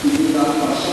কিন্তু তার পাশে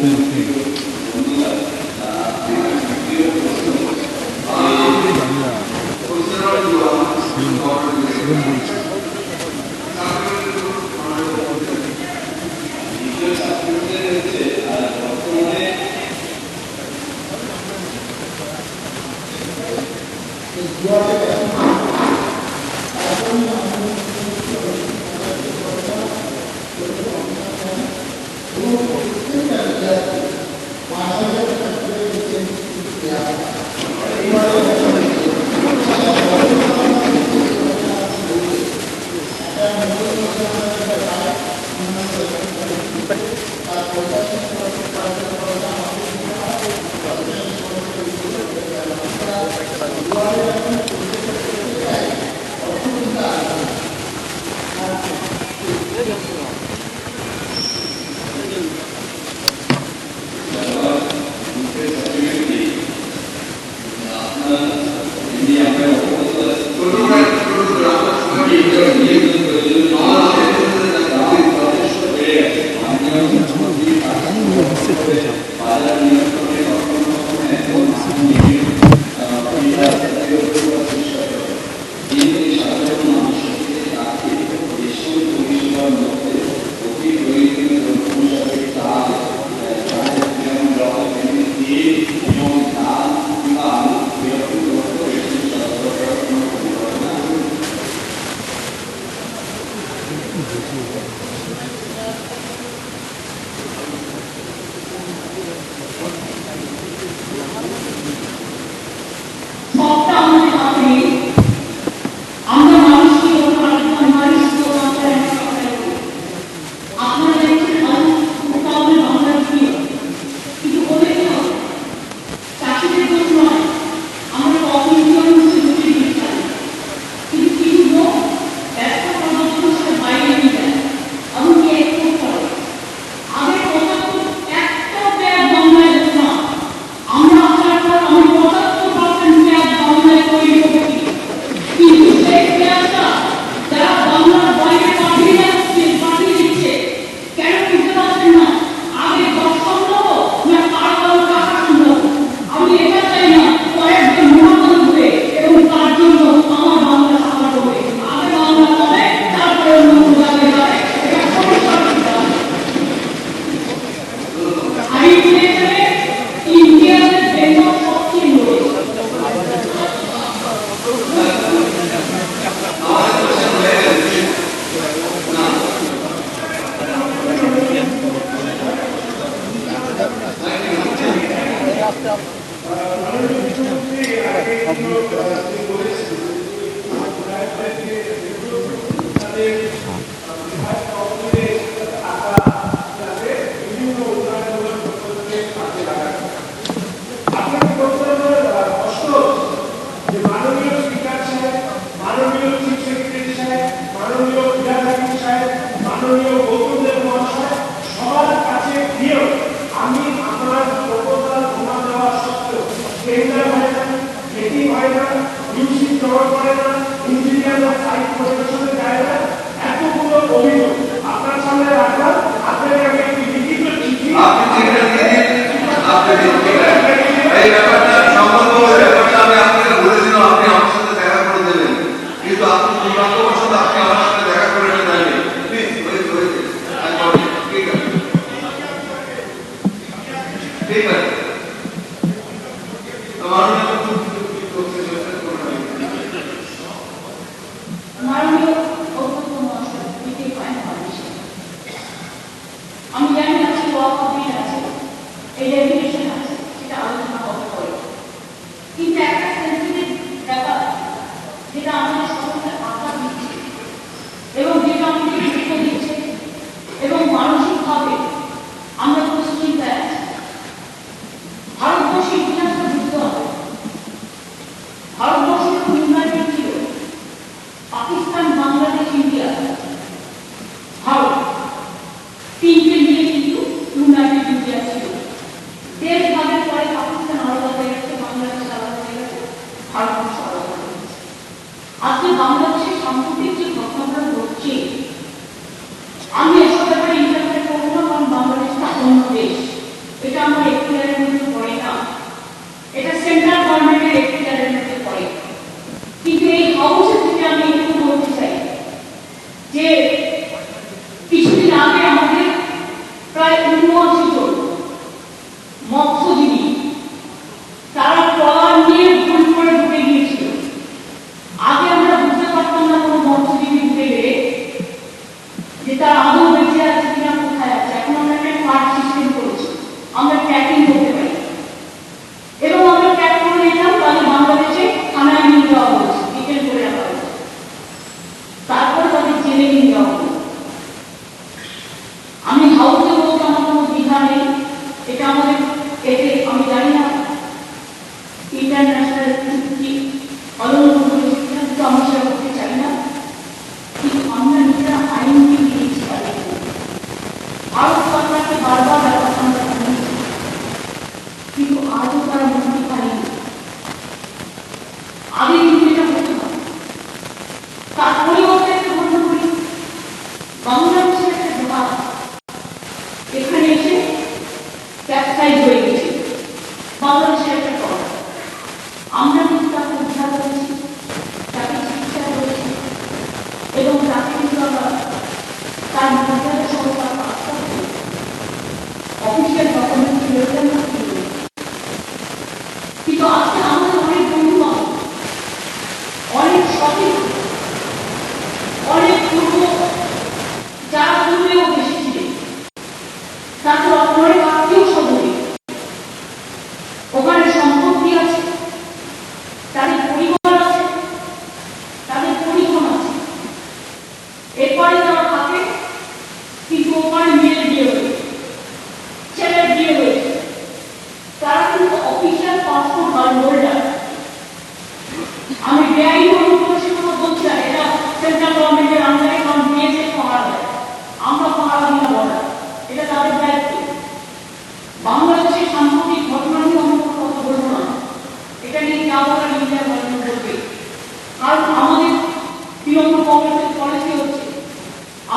দেশ সাইজ হয়ে গেছে বাংলাদেশের একটা কথা। আমরা কিন্তু তাকে উদ্ধার করেছি, তাকে চিকিৎসা করেছি এবং তাকে কিন্তু আমরা তার মর্যাদা সহকার আস্থা করি। অফিসিয়াল ডকুমেন্ট কিন্তু আজকে আমাদের অনেক বন্ধু বান্ধব, অনেক সঠিক, অনেক পূর্ব যারা পূর্বেও বেশি ছিলেন, তাদের অনেক আত্মীয় স্বজনে ওখানে সম্পত্তি আছে, তাদের পরিবার আছে, তাদের পরিজন আছে, এরপরে তারা থাকে কিন্তু ওখানে মেয়ের বিয়ে হয়েছে, ছেলের বিয়ে হয়েছে, তারা কিন্তু অফিসিয়াল পাসপোর্ট হোল্ডার। আমি বেআইনি অনুপ্রবেশ কোনো বলছি না, এটা সেন্ট্রাল গভর্নমেন্টের আন্ডারে কারণ বিএসএফ পাহারা দেয়, আমরা পাহারা দিই না বলা, এটা তাদের দায়িত্ব। বাংলাদেশের সাম্প্রতিক ঘটনা নিয়ে আমি কোনো কথা বলবো না, এটা নিয়ে যা বলার ইন্ডিয়া গভর্নমেন্ট বলবে, কারণ আমাদের তৃণমূল কংগ্রেসের পলিসি হচ্ছে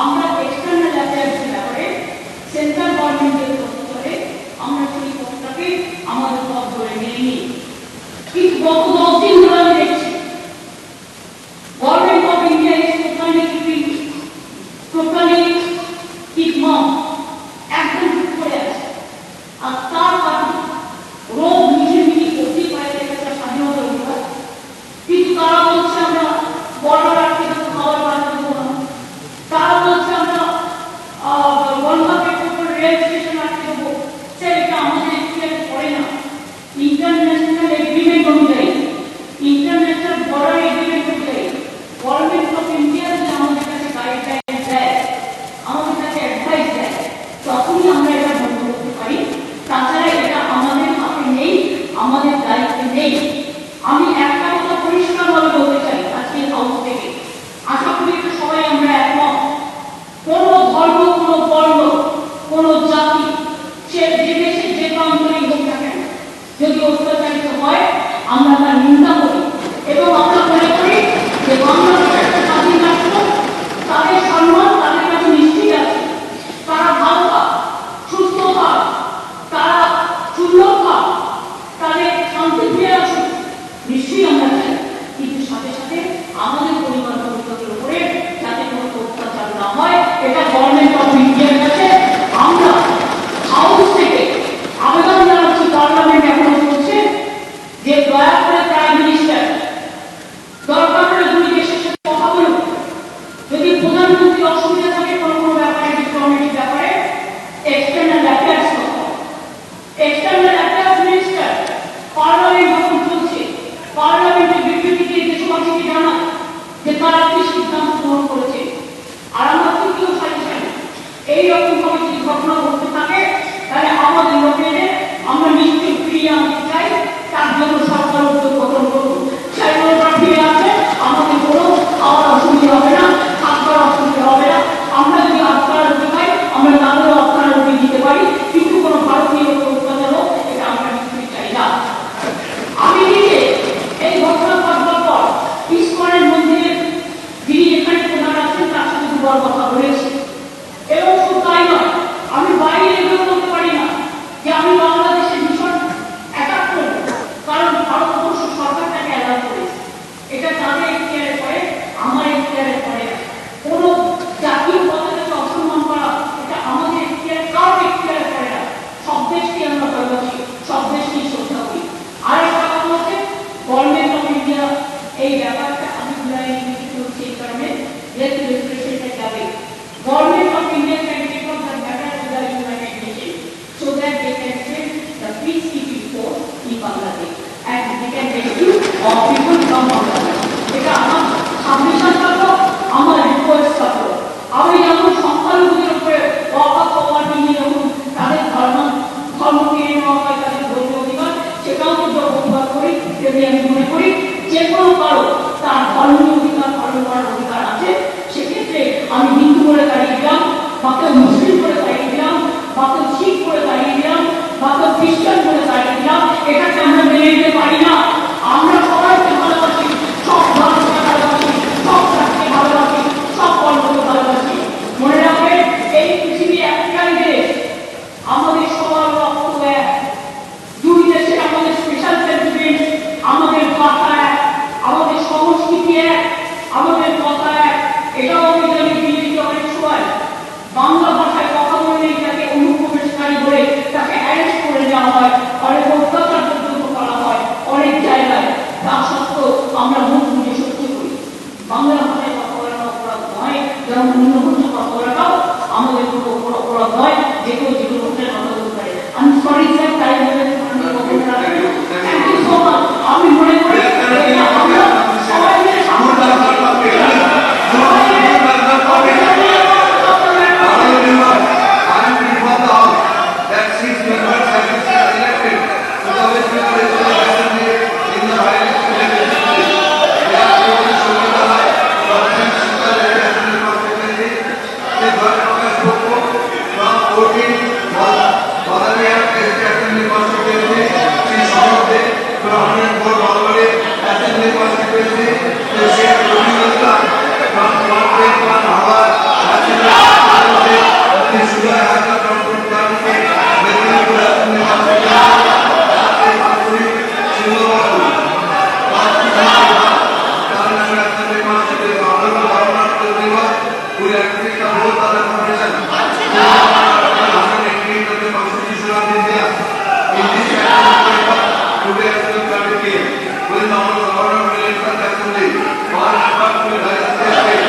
আমরা এক্সটার্নাল অ্যাফেয়ার্সের ব্যাপারে সেন্ট্রাল গভর্নমেন্টের করে আমরা সেই পথটাকে আমাদের পথ ধরে মেনে নিই। কিন্তু গত 10 দিন ধরে আমি দেখছি government of India is totally কিকমম একদম চুপ করে আছে। আর তার কারণে রোগ নিজে নিজে করতেই পারে, একটা স্বাধীনতা অধিকার, কিন্তু তারা বলছে আমরা বর্ডার আটকে দেবো, খাবার বাড়াতে দেবো না, তারা বলছে আমরা রেল স্টেশন আটকে দেবো, সেটা আমাদের এখতিয়ারে পড়ে না। ইন্টারন্যাশনাল এগ্রিমেন্ট অনুযায়ী, ইন্টারন্যাশনাল বর্ডার এগ্রিমেন্ট অনুযায়ী গভর্নমেন্ট অফ ইন্ডিয়া যদি আমাদের কাছে গাইডলাইন দেয়, আমাদের কাছে অ্যাডভাইস দেয়, তখনই আমরা এটা বন্ধ করতে পারি, তাছাড়া এটা আমাদের হাতে নেই, আমাদের দায়িত্বে নেই। আমি একটা কথা পরিষ্কারভাবে বলতে চাই আজকে হাউস থেকে, আশা করি এটা সবাই আমরা একমত, কোনো ধর্ম, কোনো বর্ণ, কোনো জাতি, সে যে দেশে যে প্রান্তরেই হোক না কেন, যদি অত্যাচারিত হয় আমরা তার নিন্দা করি এবং আমরা মনে করি যে বাংলাদেশের একটা স্বাধীন রাষ্ট্র, তাদের সম্মান তাদের কাছে নিশ্চিত আছে, তারা ভালো থাক, সুস্থ থাক, তারা সুন্দর থাক, তাদের শান্তি ফিরে আসুক, নিশ্চয়ই আমরা চাই। কিন্তু সাথে সাথে আমাদের পরিবার পরিষদের উপরে যাতে কোনো অত্যাচার না হয়, এটা গভর্নমেন্ট অফ ইন্ডিয়ার কাছে আমরা হাউস থেকে আবেদন জানাচ্ছি। পার্লামেন্ট এখনো চলছে যে দয়া করে প্রাইম মিনিস্টার দরকার হলে দুই দেশের সাথে কথা বলুন, যদি প্রধানমন্ত্রী অসুবিধা থাকে কোনো ব্যাপারে, ডিপ্লোমেটিক ব্যাপারে, external affairs external affairs minister parliament যখন চলছে, পার্লামেন্টের বিবৃতিতে দেশবাসীকে জানান যে তারা কি সিদ্ধান্ত গ্রহণ করেছে। আর আমরা তৃতীয় সাজেশন, এইরকম ভাবে যদি ঘটনা ঘটতে থাকে তাহলে আমাদের লোকেদের আমরা নিশ্চয়ই ফিরিয়ে আনতে চাই, তার জন্য সরকার উদ্যোগ গঠন করুন। সেগুলোটা ফিরে আসে, আমাদের কোনো খাওয়ার অসুবিধা হবে না, থাকবার অসুবিধা হবে না। আমরা যদি আত্মার রুটি খাই, আমরা তাদেরও আত্মার রুটি দিতে পারি, কিন্তু কোনো ভারতীয় অত্যাচার হোক এটা আমরা নিশ্চয়ই চাই না। আমি নিজে এই ঘটনা ঘটবার পর ইস্কনের মন্দিরের যিনি এখানে প্রধান আছেন তার সাথে দুবার কথা বলেছি, এবং শুধু তাই নয়, আমি বাইরে এগুলো বলতে পারি না যে আমি বাংলাদেশের ভীষণ অ্যাটাক করব, কারণ ভারতবর্ষ সরকার তাকে অ্যালাউ করেছে। এটা তাদের এখতিয়ারে পড়ে, আমার এখতিয়ারে পড়ে না। কোনো জাতীয় পতাকাকে অসম্মান করা এটা আমাদের এখতিয়ারে, কারোর এখতিয়ারে পড়ে না। সব দেশকে আমরা ভালোবাসি, সব দেশকেই শ্রদ্ধা করি। আর একটা কথা হচ্ছে গভর্নমেন্ট অফ ইন্ডিয়া এই ব্যাপারটা আমি জুলাই হচ্ছে এই কারণে যেহেতু রেজিস্ট্রেশনটা যাবে, government of India can take on the matter to the United Nation so that they can send the peacekeeping force in Bangladesh and they can rescue all people from Bangladesh. এটা আমার সাবমিশন থাকলো, আমার request থাকলো। আমি যেমন সংখ্যালঘুদের উপরে ওয়াকফ property নিয়ে যখন তাদের ধর্ম কিনে নেওয়া হয়, তাদের ধর্মীয় অধিকার, সেটাও কিন্তু প্রতিবাদ করি। যদি আমি মনে করি যে কোনো কারো তার ধর্মীয় অধিকার পালন করার অধিকার আছে, সেক্ষেত্রে আমি হিন্দু করে দাঁড়িয়ে দিলাম, বাকে মুসলিম করে দাঁড়িয়ে দিলাম, বাকে শিখ করে দাঁড়িয়ে দিলাম, বাকে খ্রিস্টান করে দাঁড়িয়ে দিলাম, এটাকে আমরা মেনে নিতে পারি না। আমরা সবাইকে ভালোবাসি, সব ধর্মকে ভালোবাসি, সব জাতিকে ভালোবাসি, সব কর্মকে ভালোবাসি। মনে রাখবেন এই পৃথিবী একটাই দেশ, আমাদের সবার রক্ত এক। With the government,